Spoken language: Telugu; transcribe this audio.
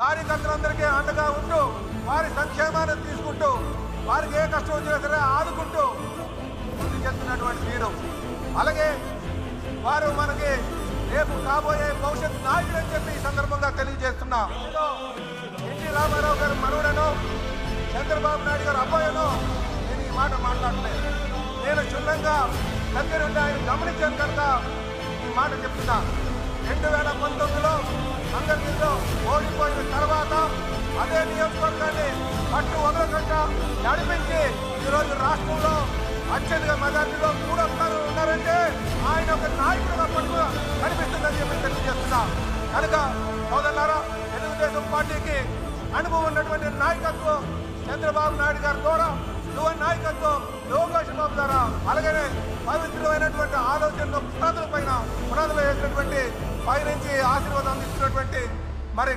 కార్యకర్తలందరికీ అండగా ఉంటూ వారి సంక్షేమాన్ని తీసుకుంటూ వారికి ఏ కష్టం వచ్చినా సరే ఆదుకుంటూ ముందుకెళ్తున్నటువంటి వీరు. అలాగే వారు మనకి రేపు కాబోయే భవిష్యత్ నాయకుడు అని చెప్పి ఈ సందర్భంగా తెలియజేస్తున్నా. ఎన్టీ రామారావు గారు మనవడనో చంద్రబాబు నాయుడు గారు అబ్బాయినో నేను ఈ మాట మాట్లాడలేదు. నేను క్షుణ్ణంగా దగ్గరుండి ఆయన గమనించాను కనుక ఈ మాట చెప్తున్నా. 2019లో మంగళగిరిలో ఓడిపోయిన తర్వాత అదే నియోజకవర్గాన్ని పట్టు వదలకుండా నడిపించి ఈరోజు రాష్ట్రంలో అత్యధిక మెజార్టీలో 3వ స్థానంలో ఉన్నారంటే ఆయన ఒక నాయకుడుగా పట్టుగా కనిపిస్తుందని చెప్పి తెలియజేస్తున్నా. కనుక సోదరులారా, తెలుగుదేశం పార్టీకి అనుభవం ఉన్నటువంటి నాయకత్వం చంద్రబాబు నాయుడు గారి ద్వారా, యువ నాయకత్వం లోకేష్ బాబు ద్వారా, అలాగే పవిత్రమైనటువంటి ఆలోచనలు పునాదుల పైన పునాదులు వేసినటువంటి పైనుంచి ఆశీర్వాదం ఇస్తున్నటువంటి మరి